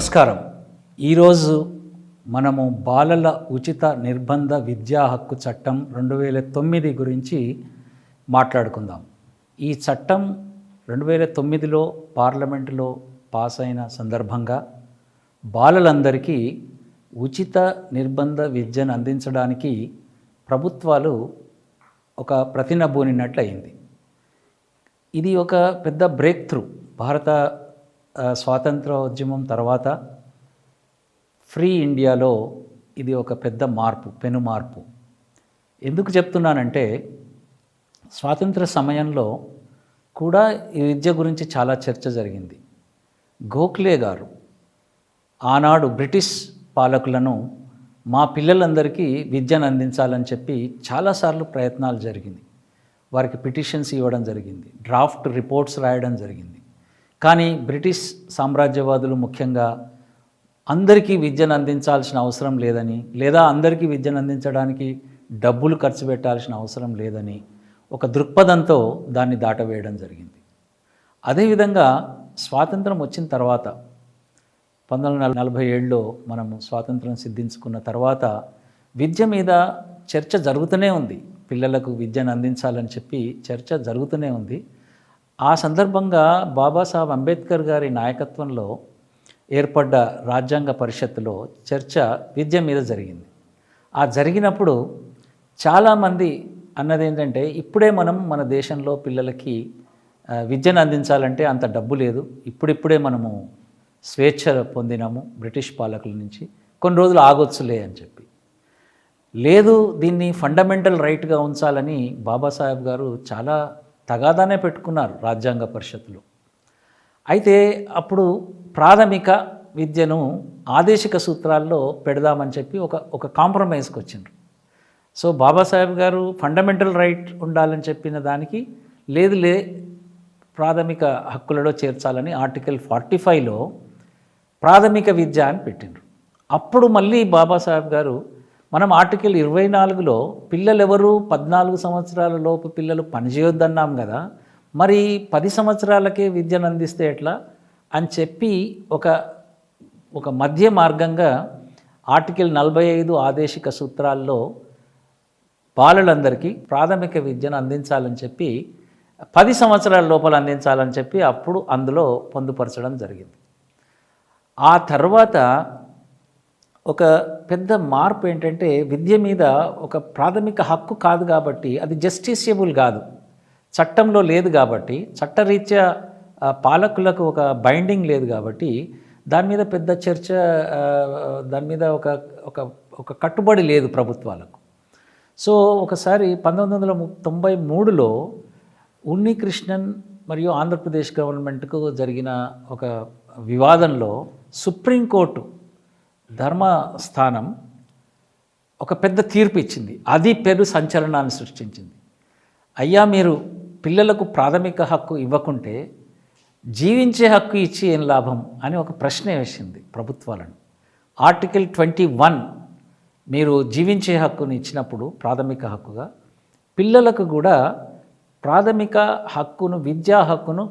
నమస్కారం. ఈరోజు మనము బాలల ఉచిత నిర్బంధ విద్యా హక్కు చట్టం 2009 గురించి మాట్లాడుకుందాం. ఈ చట్టం 2009లో పార్లమెంటులో పాస్ అయిన సందర్భంగా బాలలందరికీ ఉచిత నిర్బంధ విద్యను అందించడానికి ప్రభుత్వాలు ఒక ప్రతినబూనినట్లయింది. ఇది ఒక పెద్ద బ్రేక్ త్రూ. భారత స్వాతంత్రోద్యమం తర్వాత ఫ్రీ ఇండియాలో ఇది ఒక పెద్ద మార్పు, పెను మార్పు. ఎందుకు చెప్తున్నానంటే స్వాతంత్ర సమయంలో కూడా ఈ విద్య గురించి చాలా చర్చ జరిగింది. గోఖలే గారు ఆనాడు బ్రిటిష్ పాలకులను మా పిల్లలందరికీ విద్యను అందించాలని చెప్పి చాలాసార్లు ప్రయత్నాలు జరిగింది. వారికి పిటిషన్స్ ఇవ్వడం జరిగింది, డ్రాఫ్ట్ రిపోర్ట్స్ రాయడం జరిగింది. కానీ బ్రిటిష్ సామ్రాజ్యవాదులు ముఖ్యంగా అందరికీ విద్యను అందించాల్సిన అవసరం లేదని, లేదా అందరికీ విద్యను అందించడానికి డబ్బులు ఖర్చు పెట్టాల్సిన అవసరం లేదని ఒక దృక్పథంతో దాన్ని దాటవేయడం జరిగింది. అదేవిధంగా స్వాతంత్రం వచ్చిన తర్వాత 1947లో మనము స్వాతంత్రం సిద్ధించుకున్న తర్వాత విద్య మీద చర్చ జరుగుతూనే ఉంది. పిల్లలకు విద్యను అందించాలని చెప్పి చర్చ జరుగుతూనే ఉంది. ఆ సందర్భంగా బాబాసాహెబ్ అంబేద్కర్ గారి నాయకత్వంలో ఏర్పడ్డ రాజ్యాంగ పరిషత్తులో చర్చ విద్య మీద జరిగింది. ఆ జరిగినప్పుడు చాలామంది అన్నది ఏంటంటే, ఇప్పుడే మనం మన దేశంలో పిల్లలకి విద్యను అందించాలంటే అంత డబ్బు లేదు, ఇప్పుడిప్పుడే మనము స్వేచ్ఛ పొందినాము బ్రిటిష్ పాలకుల నుంచి, కొన్ని రోజులు ఆగొచ్చులే అని చెప్పి. లేదు, దీన్ని ఫండమెంటల్ రైట్గా ఉంచాలని బాబాసాహెబ్ గారు చాలా తగాదానే పెట్టుకున్నారు రాజ్యాంగ పరిషత్తులో. అయితే అప్పుడు ప్రాథమిక విద్యను ఆదేశిక సూత్రాల్లో పెడదామని చెప్పి ఒక కాంప్రమైజ్కి వచ్చిండ్రు. సో బాబాసాహెబ్ గారు ఫండమెంటల్ రైట్ ఉండాలని చెప్పిన దానికి లేదులే, ప్రాథమిక హక్కులలో చేర్చాలని ఆర్టికల్ 45లో ప్రాథమిక విద్య అని పెట్టిండ్రు. అప్పుడు మళ్ళీ బాబాసాహెబ్ గారు మనం ఆర్టికల్ 24లో పిల్లలెవరు 14 సంవత్సరాల లోపు పిల్లలు పనిచేయొద్దన్నాం కదా, మరి 10 సంవత్సరాలకే విద్యను అందిస్తే ఎట్లా అని చెప్పి ఒక మధ్య మార్గంగా ఆర్టికల్ 45 ఆదేశిక సూత్రాల్లో బాలలందరికీ ప్రాథమిక విద్యను అందించాలని చెప్పి 10 సంవత్సరాల లోపల అందించాలని చెప్పి అప్పుడు అందులో పొందుపరచడం జరిగింది. ఆ తర్వాత ఒక పెద్ద మార్పు ఏంటంటే, విద్య మీద ఒక ప్రాథమిక హక్కు కాదు కాబట్టి అది జస్టిషియబుల్ కాదు, చట్టంలో లేదు కాబట్టి, చట్టరీత్యా పాలకులకు ఒక బైండింగ్ లేదు కాబట్టి దాని మీద పెద్ద చర్చ, దాని మీద ఒక కట్టుబడి లేదు ప్రభుత్వాలకు. సో ఒకసారి 1993లో ఉన్నికృష్ణన్ మరియు ఆంధ్రప్రదేశ్ గవర్నమెంట్కు జరిగిన ఒక వివాదంలో సుప్రీంకోర్టు ధర్మస్థానం ఒక పెద్ద తీర్పు ఇచ్చింది. అది పెను సంచలనాన్ని సృష్టించింది. అయ్యా, మీరు పిల్లలకు ప్రాథమిక హక్కు ఇవ్వకుంటే జీవించే హక్కు ఇచ్చి ఏం లాభం అని ఒక ప్రశ్న వేసింది ప్రభుత్వాలను. ఆర్టికల్ 21 మీరు జీవించే హక్కుని ఇచ్చినప్పుడు ప్రాథమిక హక్కుగా, పిల్లలకు కూడా ప్రాథమిక హక్కును, విద్యా హక్కును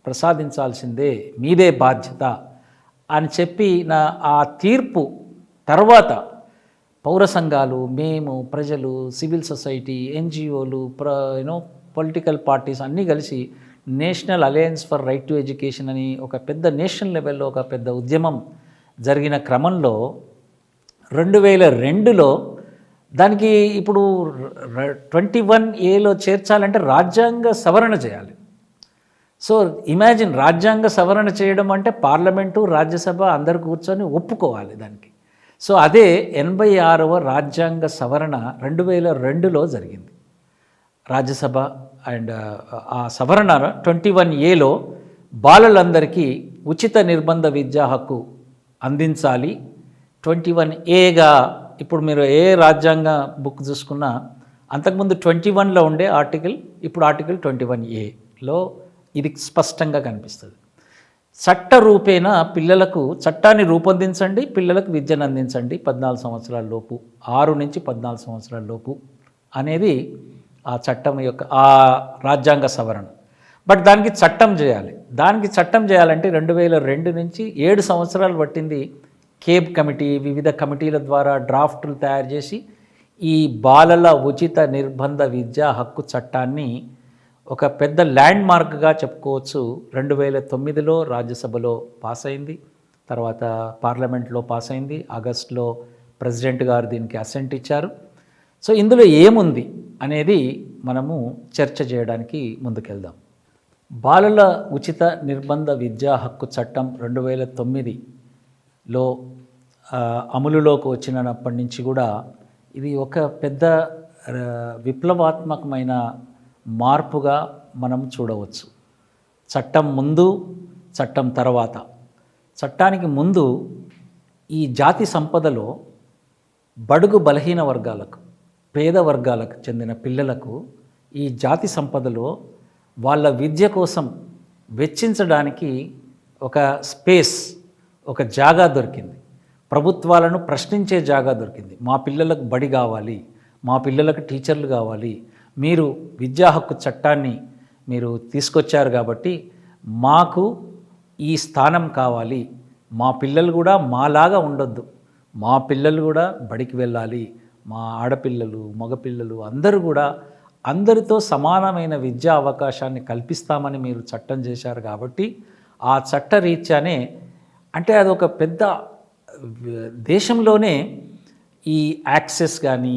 ప్రసాదించాల్సిందే, మీదే బాధ్యత అని చెప్పి ఆ తీర్పు తర్వాత పౌర సంఘాలు, మేము, ప్రజలు, సివిల్ సొసైటీ, ఎన్జిఓలు, పొలిటికల్ పార్టీస్ అన్నీ కలిసి national alliance for right to education అని ఒక పెద్ద నేషనల్ లెవెల్లో ఒక పెద్ద ఉద్యమం జరిగిన క్రమంలో 2002లో దానికి ఇప్పుడు 21Aలో చేర్చాలంటే రాజ్యాంగ సవరణ చేయాలి. సో ఇమాజిన్, రాజ్యాంగ సవరణ చేయడం అంటే పార్లమెంటు, రాజ్యసభ అందరు కూర్చొని ఒప్పుకోవాలి దానికి. సో అదే 86వ రాజ్యాంగ సవరణ 2002లో జరిగింది రాజ్యసభ. అండ్ ఆ సవరణ 21Aలో బాలలందరికీ ఉచిత నిర్బంధ విద్యా హక్కు అందించాలి. 21Aగా ఇప్పుడు మీరు ఏ రాజ్యాంగ బుక్ చూసుకున్నా అంతకుముందు 21లో ఉండే ఆర్టికల్, ఇప్పుడు ఆర్టికల్ 21Aలో ఇది స్పష్టంగా కనిపిస్తుంది. చట్ట రూపేణ పిల్లలకు చట్టాన్ని రూపొందించండి, పిల్లలకు విద్యను అందించండి 14 సంవత్సరాల లోపు, 6 నుంచి 14 సంవత్సరాల లోపు అనేది ఆ చట్టం యొక్క ఆ రాజ్యాంగ సవరణ. బట్ దానికి చట్టం చేయాలి. దానికి చట్టం చేయాలంటే 2002 నుంచి 7 సంవత్సరాలు పట్టింది. కేబ్ కమిటీ, వివిధ కమిటీల ద్వారా డ్రాఫ్టులు తయారు చేసి ఈ బాలల ఉచిత నిర్బంధ విద్యా హక్కు చట్టాన్ని ఒక పెద్ద ల్యాండ్ మార్క్గా చెప్పుకోవచ్చు. 2009లో రాజ్యసభలో పాస్ అయింది, తర్వాత పార్లమెంట్లో పాస్ అయింది, ఆగస్టులో ప్రెసిడెంట్ గారు దీనికి అసెంట్ ఇచ్చారు. సో ఇందులో ఏముంది అనేది మనము చర్చ చేయడానికి ముందుకెళ్దాం. బాలల ఉచిత నిర్బంధ విద్యా హక్కు చట్టం 2009లో అమలులోకి వచ్చినప్పటి నుంచి కూడా ఇది ఒక పెద్ద విప్లవాత్మకమైన మార్పుగా మనం చూడవచ్చు. చట్టం ముందు, చట్టం తర్వాత. చట్టానికి ముందు ఈ జాతి సంపదలో బడుగు బలహీన వర్గాలకు, పేద వర్గాలకు చెందిన పిల్లలకు ఈ జాతి సంపదలో వాళ్ళ విద్య కోసం వెచ్చించడానికి ఒక స్పేస్, ఒక జాగా దొరికింది. ప్రభుత్వాలను ప్రశ్నించే జాగా దొరికింది. మా పిల్లలకు బడి కావాలి, మా పిల్లలకు టీచర్లు కావాలి, మీరు విద్యా హక్కు చట్టాన్ని మీరు తీసుకొచ్చారు కాబట్టి మాకు ఈ స్థానం కావాలి, మా పిల్లలు కూడా మాలాగా ఉండొద్దు, మా పిల్లలు కూడా బడికి వెళ్ళాలి, మా ఆడపిల్లలు మగపిల్లలు అందరూ కూడా అందరితో సమానమైన విద్యా అవకాశాన్ని కల్పిస్తామని మీరు చట్టం చేశారు కాబట్టి ఆ చట్ట రీత్యానే, అంటే అదొక పెద్ద దేశంలోనే ఈ యాక్సెస్ కానీ,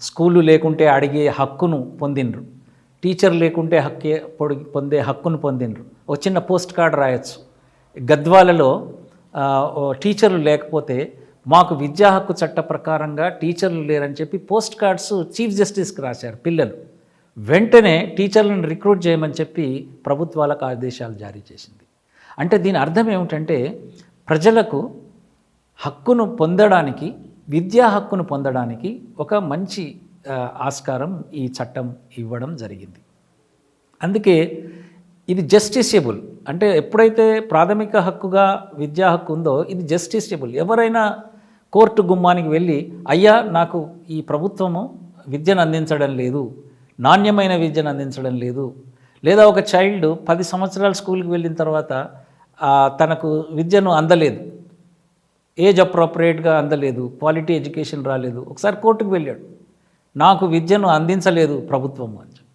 స్కూలు లేకుంటే అడిగే హక్కును పొందిండ్రు, టీచర్ లేకుంటే పొందే హక్కును పొందిండ్రు. ఒక చిన్న పోస్ట్ కార్డ్ రాయొచ్చు. గద్వాలలో టీచర్లు లేకపోతే మాకు విద్యా హక్కు చట్ట ప్రకారంగా టీచర్లు లేరని చెప్పి పోస్ట్ కార్డ్స్ చీఫ్ జస్టిస్కి రాశారు పిల్లలు. వెంటనే టీచర్లను రిక్రూట్ చేయమని చెప్పి ప్రభుత్వాలకు ఆదేశాలు జారీ చేసింది. అంటే దీని అర్థం ఏమిటంటే ప్రజలకు హక్కును పొందడానికి, విద్యా హక్కును పొందడానికి ఒక మంచి ఆస్కారం ఈ చట్టం ఇవ్వడం జరిగింది. అందుకే ఇది జస్టిసియబుల్. అంటే ఎప్పుడైతే ప్రాథమిక హక్కుగా విద్యా హక్కు ఉందో ఇది జస్టిసియబుల్. ఎవరైనా కోర్టు గుమ్మానికి వెళ్ళి అయ్యా నాకు ఈ ప్రభుత్వము విద్యను అందించడం లేదు, నాణ్యమైన విద్యను అందించడం లేదు, లేదా ఒక చైల్డ్ 10 సంవత్సరాలు స్కూల్కి వెళ్ళిన తర్వాత తనకు విద్యను అందలేదు, ఏజ్ అప్రోప్రియేట్గా అందలేదు, క్వాలిటీ ఎడ్యుకేషన్ రాలేదు, ఒకసారి కోర్టుకు వెళ్ళాడు, నాకు విద్యను అందించలేదు ప్రభుత్వం అని చెప్పి.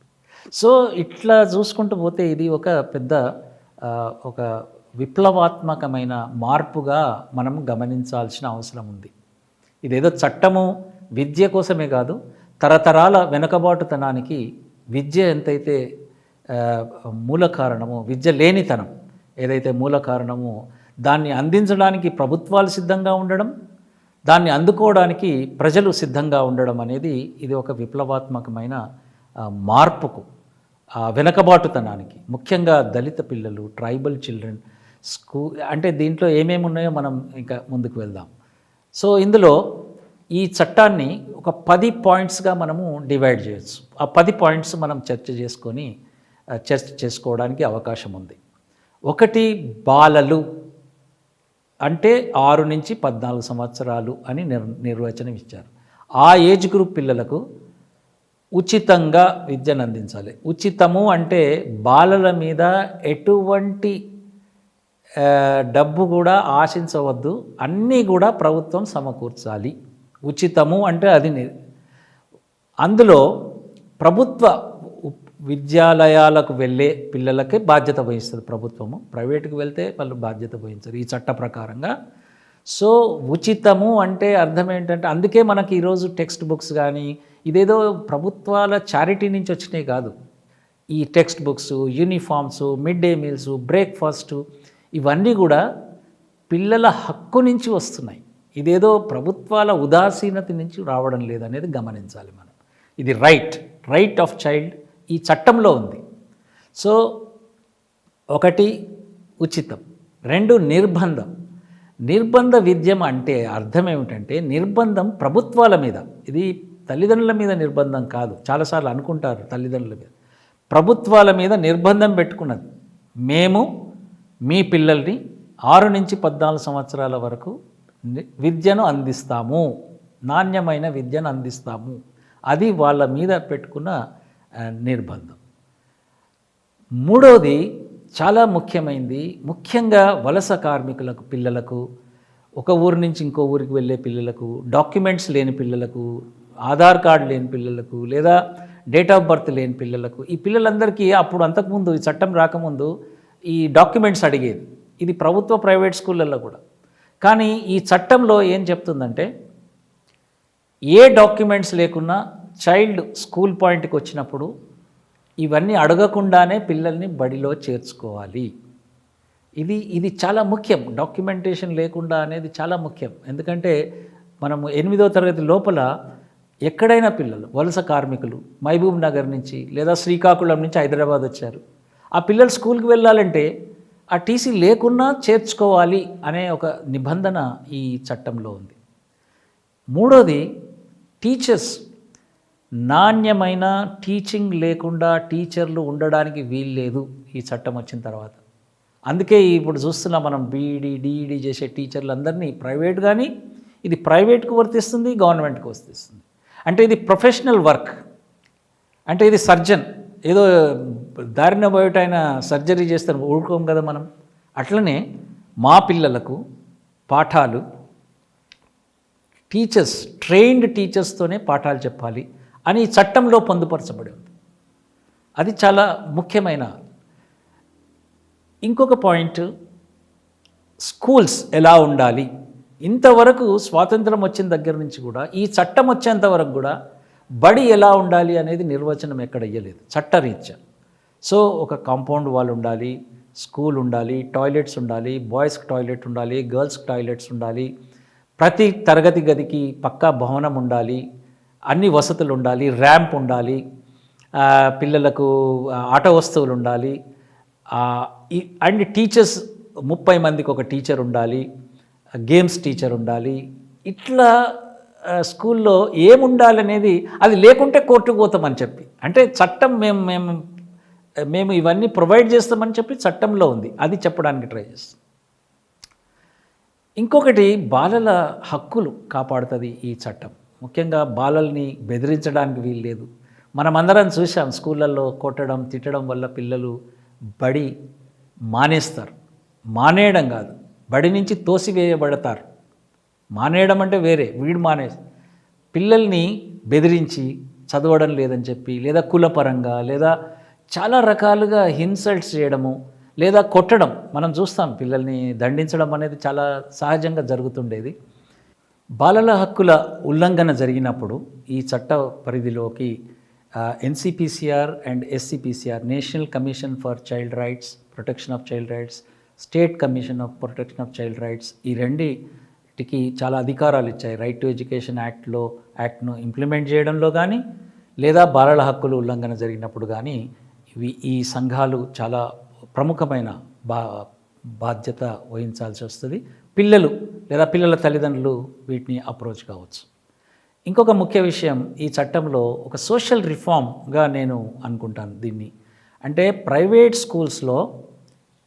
సో ఇట్లా చూసుకుంటూ పోతే ఇది ఒక పెద్ద ఒక విప్లవాత్మకమైన మార్పుగా మనం గమనించాల్సిన అవసరం ఉంది. ఇదేదో చట్టము విద్య కోసమే కాదు, తరతరాల వెనుకబాటుతనానికి విద్య ఎంతైతే మూల కారణమో, విద్య లేనితనం ఏదైతే మూల కారణమో దాన్ని అందించడానికి ప్రభుత్వాలు సిద్ధంగా ఉండడం, దాన్ని అందుకోవడానికి ప్రజలు సిద్ధంగా ఉండడం అనేది ఇది ఒక విప్లవాత్మకమైన మార్పుకు, వెనకబాటుతనానికి, ముఖ్యంగా దళిత పిల్లలు, ట్రైబల్ చిల్డ్రన్ అంటే దీంట్లో ఏమేమి ఉన్నాయో మనం ఇంకా ముందుకు వెళ్దాం. సో ఇందులో ఈ చట్టాన్ని ఒక 10 పాయింట్స్గా మనము డివైడ్ చేయొచ్చు. ఆ 10 పాయింట్స్ మనం చర్చ చేసుకోవడానికి అవకాశం ఉంది. ఒకటి, బాలలు అంటే 6 నుంచి 14 సంవత్సరాలు అని నిర్వచనం ఇచ్చారు. ఆ ఏజ్ గ్రూప్ పిల్లలకు ఉచితంగా విద్యను అందించాలి. ఉచితము అంటే బాలల మీద ఎటువంటి డబ్బు కూడా ఆశించవద్దు, అన్నీ కూడా ప్రభుత్వం సమకూర్చాలి. ఉచితము అంటే అది. అందులో ప్రభుత్వ విద్యాలయాలకు వెళ్ళే పిల్లలకే బాధ్యత వహిస్తుంది ప్రభుత్వము, ప్రైవేటుకు వెళ్తే వాళ్ళు బాధ్యత వహించరు ఈ చట్ట ప్రకారంగా. సో ఉచితము అంటే అర్థం ఏంటంటే, అందుకే మనకి ఈరోజు టెక్స్ట్ బుక్స్ కానీ ఇదేదో ప్రభుత్వాల చారిటీ నుంచి వచ్చినాయి కాదు. ఈ text books, uniforms, mid day meals, breakfast ఇవన్నీ కూడా పిల్లల హక్కు నుంచి వస్తున్నాయి. ఇదేదో ప్రభుత్వాల ఉదాసీనత నుంచి రావడం లేదనేది గమనించాలి మనం. ఇది రైట్ ఆఫ్ చైల్డ్ ఈ చట్టంలో ఉంది. సో 1 ఉచితం, 2 నిర్బంధం. నిర్బంధ విద్యం అంటే అర్థం ఏమిటంటే నిర్బంధం ప్రభుత్వాల మీద, ఇది తల్లిదండ్రుల మీద నిర్బంధం కాదు. చాలాసార్లు అనుకుంటారు తల్లిదండ్రుల మీద, ప్రభుత్వాల మీద నిర్బంధం పెట్టుకున్నది. మేము మీ పిల్లల్ని 6 నుంచి 14 సంవత్సరాల వరకు విద్యను అందిస్తాము, నాణ్యమైన విద్యను అందిస్తాము, అది వాళ్ళ మీద పెట్టుకున్న నిర్బంధం. మూడవది చాలా ముఖ్యమైనది, ముఖ్యంగా వలస కార్మికులకు పిల్లలకు, ఒక ఊరు నుంచి ఇంకో ఊరికి వెళ్ళే పిల్లలకు, డాక్యుమెంట్స్ లేని పిల్లలకు, ఆధార్ కార్డు లేని పిల్లలకు, లేదా డేట్ ఆఫ్ బర్త్ లేని పిల్లలకు, ఈ పిల్లలందరికీ అప్పుడు అంతకుముందు ఈ చట్టం రాకముందు ఈ డాక్యుమెంట్స్ అడిగేది. ఇది ప్రభుత్వ ప్రైవేట్ స్కూళ్ళల్లో కూడా. కానీ ఈ చట్టంలో ఏం చెప్తుందంటే, ఏ డాక్యుమెంట్స్ లేకున్నా చైల్డ్ స్కూల్ పాయింట్కి వచ్చినప్పుడు ఇవన్నీ అడగకుండానే పిల్లల్ని బడిలో చేర్చుకోవాలి. ఇది చాలా ముఖ్యం. డాక్యుమెంటేషన్ లేకుండా అనేది చాలా ముఖ్యం. ఎందుకంటే మనము 8వ తరగతి లోపల ఎక్కడైనా పిల్లలు వలస కార్మికులు మహబూబ్ నగర్ నుంచి లేదా శ్రీకాకుళం నుంచి హైదరాబాద్ వచ్చారు, ఆ పిల్లలు స్కూల్కి వెళ్ళాలంటే ఆ టీసీ లేకున్నా చేర్చుకోవాలి అనే ఒక నిబంధన ఈ చట్టంలో ఉంది. మూడోది, టీచర్స్, నాణ్యమైన టీచింగ్ లేకుండా టీచర్లు ఉండడానికి వీల్లేదు ఈ చట్టం వచ్చిన తర్వాత. అందుకే ఇప్పుడు చూస్తున్నాం మనం బీఈడి డిఈడి చేసే టీచర్లు అందరినీ ప్రైవేట్, కానీ ఇది ప్రైవేట్కు వర్తిస్తుంది, గవర్నమెంట్కి వర్తిస్తుంది. అంటే ఇది ప్రొఫెషనల్ వర్క్. అంటే ఇది సర్జన్ ఏదో దారిన బయట ఆయన సర్జరీ చేస్తారు, ఊరుకోం కదా మనం. అట్లనే మా పిల్లలకు పాఠాలు టీచర్స్, ట్రైన్డ్ టీచర్స్తోనే పాఠాలు చెప్పాలి అని చట్టంలో పొందుపరచబడి ఉంది. అది చాలా ముఖ్యమైన. ఇంకొక పాయింట్, స్కూల్స్ ఎలా ఉండాలి. ఇంతవరకు స్వాతంత్రం వచ్చిన దగ్గర నుంచి కూడా ఈ చట్టం వచ్చేంత వరకు కూడా బడి ఎలా ఉండాలి అనేది నిర్వచనం ఎక్కడ ఇయ్యలేదు చట్టరీత్యా. సో ఒక కాంపౌండ్ వాల్ ఉండాలి, స్కూల్ ఉండాలి, టాయిలెట్స్ ఉండాలి, బాయ్స్కి టాయిలెట్ ఉండాలి, గర్ల్స్కి టాయిలెట్స్ ఉండాలి, ప్రతి తరగతి గదికి పక్కా భవనం ఉండాలి, అన్ని వసతులు ఉండాలి, ర్యాంప్ ఉండాలి, పిల్లలకు ఆట వస్తువులు ఉండాలి, అండ్ టీచర్స్ 30 మందికి ఒక టీచర్ ఉండాలి, గేమ్స్ టీచర్ ఉండాలి. ఇట్లా స్కూల్లో ఏముండాలనేది, అది లేకుంటే కోర్టుకు పోతామని చెప్పి, అంటే చట్టం మేము ఇవన్నీ ప్రొవైడ్ చేస్తామని చెప్పి చట్టంలో ఉంది. అది చెప్పడానికి ట్రై చేస్తాం. ఇంకొకటి, బాలల హక్కులు కాపాడుతుంది ఈ చట్టం. ముఖ్యంగా బాలల్ని బెదిరించడానికి వీల్లేదు. మనమందరం చూసాం, స్కూళ్ళల్లో కొట్టడం తిట్టడం వల్ల పిల్లలు బడి మానేస్తారు. మానేయడం కాదు, బడి నుంచి తోసివేయబడతారు. మానేయడం అంటే వేరే, వీడు పిల్లల్ని బెదిరించి చదవడం లేదని చెప్పి, లేదా కులపరంగా, లేదా చాలా రకాలుగా ఇన్సల్ట్స్ చేయడము, లేదా కొట్టడం మనం చూస్తాం. పిల్లల్ని దండించడం అనేది చాలా సహజంగా జరుగుతుండేది. బాలల హక్కుల ఉల్లంఘన జరిగినప్పుడు ఈ చట్ట పరిధిలోకి NCPCR and SCPCR, national commission for child rights, protection of child rights, state commission of protection of child rights, ఈ రెండింటికి చాలా అధికారాలు ఇచ్చాయి. రైట్ టు ఎడ్యుకేషన్ యాక్ట్ను ఇంప్లిమెంట్ చేయడంలో కానీ, లేదా బాలల హక్కులు ఉల్లంఘన జరిగినప్పుడు కానీ ఈ సంఘాలు చాలా ప్రముఖమైన బాధ్యత వహించాల్సి వస్తుంది. పిల్లలు లేదా పిల్లల తల్లిదండ్రులు వీటిని అప్రోచ్ కావచ్చు. ఇంకొక ముఖ్య విషయం, ఈ చట్టంలో ఒక సోషల్ రిఫార్మ్గా నేను అనుకుంటాను దీన్ని. అంటే ప్రైవేట్ స్కూల్స్లో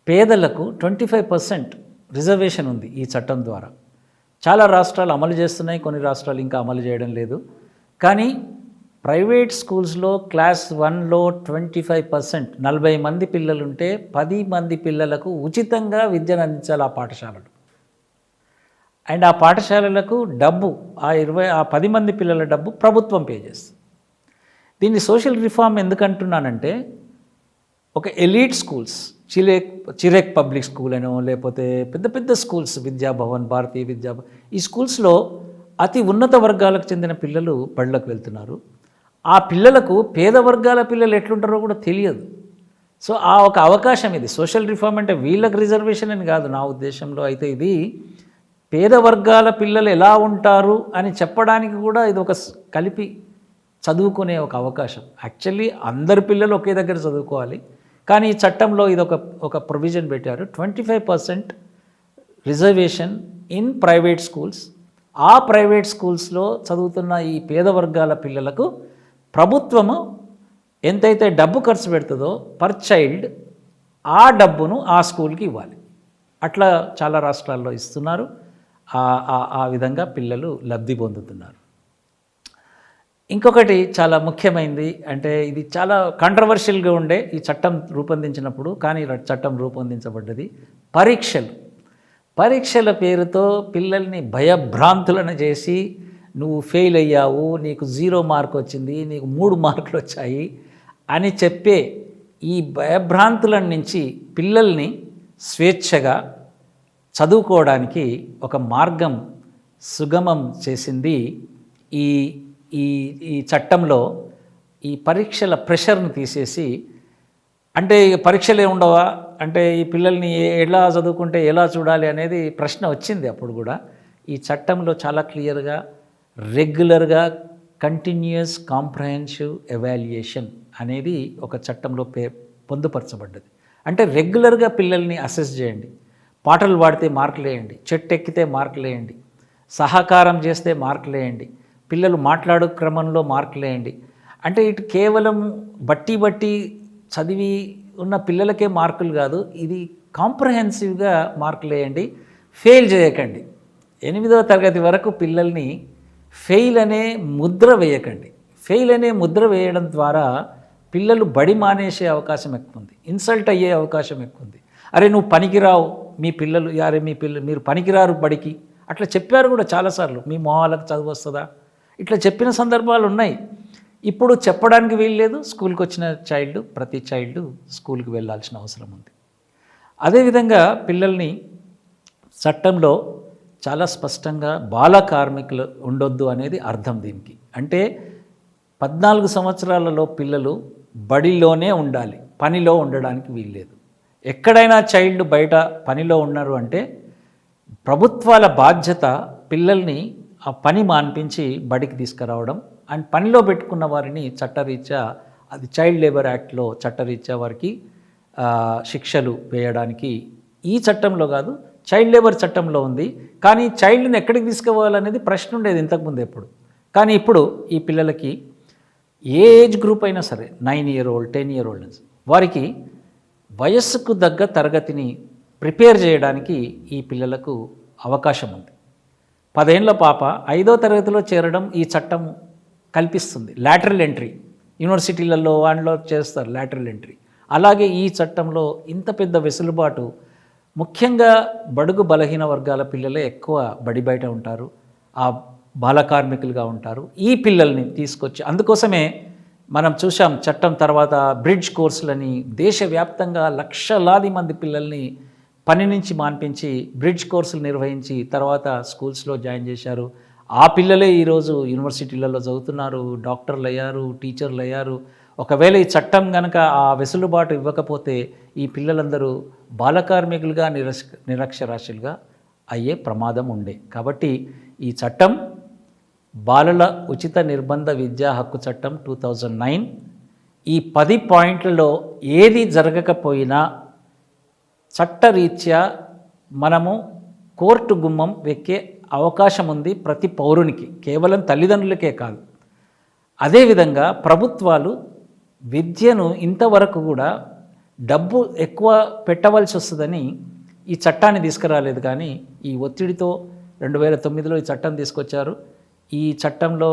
పేదలకు 25% రిజర్వేషన్ ఉంది ఈ చట్టం ద్వారా. చాలా రాష్ట్రాలు అమలు చేస్తున్నాయి, కొన్ని రాష్ట్రాలు ఇంకా అమలు చేయడం లేదు. కానీ ప్రైవేట్ స్కూల్స్లో క్లాస్ 1లో 25%, 40 మంది పిల్లలుంటే 10 మంది పిల్లలకు ఉచితంగా విద్యను అందించాలి ఆ పాఠశాలలు. అండ్ ఆ పాఠశాలలకు డబ్బు, ఆ 10 మంది పిల్లల డబ్బు ప్రభుత్వం పే చేస్తుంది. దీన్ని సోషల్ రిఫార్మ్ ఎందుకంటున్నానంటే, ఒక elite schools, Chirec public school అనో, లేకపోతే పెద్ద పెద్ద స్కూల్స్, విద్యాభవన్, భారతీయ విద్యాభవన్, ఈ స్కూల్స్లో అతి ఉన్నత వర్గాలకు చెందిన పిల్లలు బళ్ళకు వెళ్తున్నారు. ఆ పిల్లలకు పేద వర్గాల పిల్లలు ఎట్లుంటారో కూడా తెలియదు. సో ఆ ఒక అవకాశం ఇది. సోషల్ రిఫార్మ్ అంటే వీళ్ళకి రిజర్వేషన్ అని కాదు నా ఉద్దేశంలో. అయితే ఇది పేద వర్గాల పిల్లలు ఎలా ఉంటారు అని చెప్పడానికి కూడా ఇది ఒక కలిపి చదువుకునే ఒక అవకాశం. యాక్చువల్లీ అందరి పిల్లలు ఒకే దగ్గర చదువుకోవాలి, కానీ ఈ చట్టంలో ఇది ఒక ప్రొవిజన్ పెట్టారు, 25% రిజర్వేషన్ ఇన్ ప్రైవేట్ స్కూల్స్. ఆ ప్రైవేట్ స్కూల్స్లో చదువుతున్న ఈ పేద వర్గాల పిల్లలకు ప్రభుత్వము ఎంతైతే డబ్బు ఖర్చు పెడుతుందో పర్ చైల్డ్, ఆ డబ్బును ఆ స్కూల్కి ఇవ్వాలి. అట్లా చాలా రాష్ట్రాల్లో ఇస్తున్నారు. ఆ విధంగా పిల్లలు లబ్ధి పొందుతున్నారు. ఇంకొకటి చాలా ముఖ్యమైనది, అంటే ఇది చాలా కాంట్రవర్షియల్గా ఉండే ఈ చట్టం రూపొందించినప్పుడు, కానీ చట్టం రూపొందించబడ్డది. పరీక్షలు. పరీక్షల పేరుతో పిల్లల్ని భయభ్రాంతులను చేసి, నువ్వు ఫెయిల్ అయ్యావు, నీకు 0 మార్క్ వచ్చింది, నీకు 3 మార్కులు వచ్చాయి అని చెప్పే ఈ భయభ్రాంతుల నుంచి పిల్లల్ని స్వేచ్ఛగా చదువుకోవడానికి ఒక మార్గం సుగమం చేసింది ఈ ఈ ఈ చట్టంలో. ఈ పరీక్షల ప్రెషర్ను తీసేసి, అంటే పరీక్షలే ఉండవా, అంటే ఈ పిల్లల్ని ఎలా చదువుకుంటే ఎలా చూడాలి అనేది ప్రశ్న వచ్చింది అప్పుడు కూడా. ఈ చట్టంలో చాలా క్లియర్గా రెగ్యులర్గా కంటిన్యూస్ కాంప్రహెన్సివ్ ఎవాల్యుయేషన్ అనేది ఒక చట్టంలో పొందుపరచబడ్డది. అంటే రెగ్యులర్గా పిల్లల్ని అసెస్ చేయండి, పాటలు పాడితే మార్కులు వేయండి, చెట్టు ఎక్కితే మార్కులు వేయండి, సహకారం చేస్తే మార్కులు వేయండి, పిల్లలు మాట్లాడు క్రమంలో మార్కులు వేయండి. అంటే ఇటు కేవలం బట్టి చదివి ఉన్న పిల్లలకే మార్కులు కాదు, ఇది కాంప్రహెన్సివ్గా మార్కులు వేయండి, ఫెయిల్ చేయకండి. 8వ తరగతి వరకు పిల్లల్ని ఫెయిల్ అనే ముద్ర వేయకండి. ఫెయిల్ అనే ముద్ర వేయడం ద్వారా పిల్లలు బడి మానేసే అవకాశం ఎక్కువ ఉంది, ఇన్సల్ట్ అయ్యే అవకాశం ఎక్కువ ఉంది. అరే నువ్వు పనికిరావు, మీ పిల్లలు అరే మీరు పనికిరారు బడికి, అట్లా చెప్పారు కూడా చాలాసార్లు. మీ మొహాలకు చదువు వస్తుందా, ఇట్లా చెప్పిన సందర్భాలు ఉన్నాయి. ఇప్పుడు చెప్పడానికి వీల్లేదు. స్కూల్కి వచ్చిన ప్రతి చైల్డ్ స్కూల్కి వెళ్ళాల్సిన అవసరం ఉంది. అదేవిధంగా పిల్లల్ని చట్టంలో చాలా స్పష్టంగా బాల కార్మికులు ఉండొద్దు అనేది అర్థం దీనికి. అంటే 14 సంవత్సరాలలో పిల్లలు బడిలోనే ఉండాలి, పనిలో ఉండడానికి వీల్లేదు. ఎక్కడైనా చైల్డ్ బయట పనిలో ఉన్నారు అంటే ప్రభుత్వాల బాధ్యత పిల్లల్ని ఆ పని మాన్పించి బడికి తీసుకురావడం, అండ్ పనిలో పెట్టుకున్న వారిని చట్టరీత్యా, అది చైల్డ్ లేబర్ యాక్ట్లో చట్టరీత్యా వారికి శిక్షలు వేయడానికి ఈ చట్టంలో కాదు, చైల్డ్ లేబర్ చట్టంలో ఉంది. కానీ చైల్డ్ని ఎక్కడికి తీసుకుపోవాలనేది ప్రశ్న ఉండేది ఇంతకుముందు ఎప్పుడు. కానీ ఇప్పుడు ఈ పిల్లలకి ఏ ఏజ్ గ్రూప్ అయినా సరే, 9 year old 10 year old వారికి వయస్సుకు తగ్గ తరగతిని ప్రిపేర్ చేయడానికి ఈ పిల్లలకు అవకాశం ఉంది. 10 ఏళ్ల పాప 5వ తరగతిలో చేరడం ఈ చట్టం కల్పిస్తుంది. లాటరల్ ఎంట్రీ యూనివర్సిటీలలో వాటిలో చేస్తారు లాటరల్ ఎంట్రీ. అలాగే ఈ చట్టంలో ఇంత పెద్ద వెసులుబాటు, ముఖ్యంగా బడుగు బలహీన వర్గాల పిల్లలే ఎక్కువ బడి బయట ఉంటారు, ఆ బాల కార్మికులుగా ఉంటారు. ఈ పిల్లల్ని తీసుకొచ్చి, అందుకోసమే మనం చూసాం చట్టం తర్వాత బ్రిడ్జ్ కోర్సులని దేశవ్యాప్తంగా లక్షలాది మంది పిల్లల్ని పని నుంచి మాన్పించి బ్రిడ్జ్ కోర్సులు నిర్వహించి తర్వాత స్కూల్స్లో జాయిన్ చేశారు. ఆ పిల్లలే ఈరోజు యూనివర్సిటీలలో చదువుతున్నారు, డాక్టర్లు అయ్యారు, టీచర్లు అయ్యారు. ఒకవేళ ఈ చట్టం కనుక ఆ వెసులుబాటు ఇవ్వకపోతే ఈ పిల్లలందరూ బాలకార్మికులుగా నిరక్షరాస్యులుగా అయ్యే ప్రమాదం ఉండే. కాబట్టి ఈ చట్టం బాలల ఉచిత నిర్బంధ విద్యా హక్కు చట్టం 2009 ఈ 10 పాయింట్లలో ఏది జరగకపోయినా చట్టరీత్యా మనము కోర్టు గుమ్మం వెక్కే అవకాశం ఉంది ప్రతి పౌరునికి, కేవలం తల్లిదండ్రులకే కాదు. అదేవిధంగా ప్రభుత్వాలు విద్యను ఇంతవరకు కూడా డబ్బు ఎక్కువ పెట్టవలసి వస్తుందని ఈ చట్టాన్ని తీసుకురాలేదు. కానీ ఈ ఒత్తిడితో 2009లో ఈ చట్టం తీసుకొచ్చారు. ఈ చట్టంలో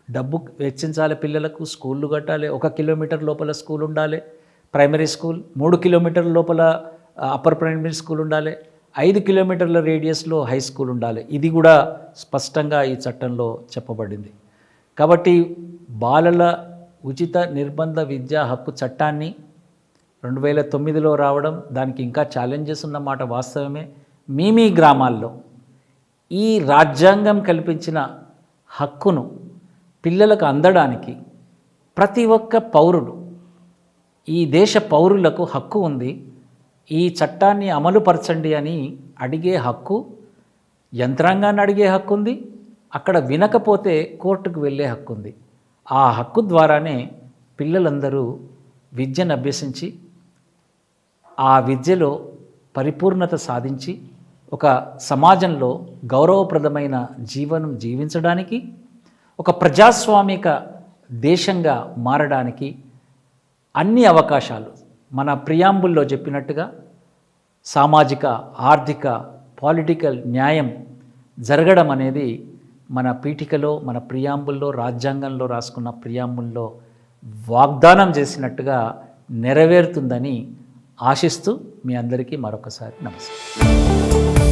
డబ్బు వెచ్చించాలి, పిల్లలకు స్కూళ్ళు కట్టాలి, 1 కిలోమీటర్ లోపల స్కూల్ ఉండాలి, ప్రైమరీ స్కూల్ 3 కిలోమీటర్ల లోపల అప్పర్ ప్రైమరీ స్కూల్ ఉండాలి, 5 కిలోమీటర్ల రేడియస్లో హై స్కూల్ ఉండాలి. ఇది కూడా స్పష్టంగా ఈ చట్టంలో చెప్పబడింది. కాబట్టి బాలల ఉచిత నిర్బంధ విద్యా హక్కు చట్టాన్ని 2009లో రావడం, దానికి ఇంకా ఛాలెంజెస్ ఉన్నమాట వాస్తవమే. మీ గ్రామాల్లో ఈ రాజ్యాంగం కల్పించిన హక్కును పిల్లలకు అందడానికి ప్రతి ఒక్క పౌరుడు, ఈ దేశ పౌరులకు హక్కు ఉంది. ఈ చట్టాన్ని అమలుపరచండి అని అడిగే హక్కు, యంత్రాంగాన్ని అడిగే హక్కు ఉంది, అక్కడ వినకపోతే కోర్టుకు వెళ్ళే హక్కు ఉంది. ఆ హక్కు ద్వారానే పిల్లలందరూ విద్యను అభ్యసించి ఆ విద్యలో పరిపూర్ణత సాధించి ఒక సమాజంలో గౌరవప్రదమైన జీవనం జీవించడానికి, ఒక ప్రజాస్వామిక దేశంగా మారడానికి అన్ని అవకాశాలు మన ప్రియాంబుల్లో చెప్పినట్టుగా సామాజిక, ఆర్థిక, పొలిటికల్ న్యాయం జరగడం అనేది మన పీఠికలో, మన ప్రియాంబుల్లో, రాజ్యాంగంలో రాసుకున్న ప్రియాంబుల్లో వాగ్దానం చేసినట్టుగా నెరవేరుతుందని ఆశిస్తూ మీ అందరికీ మరొకసారి నమస్కారం.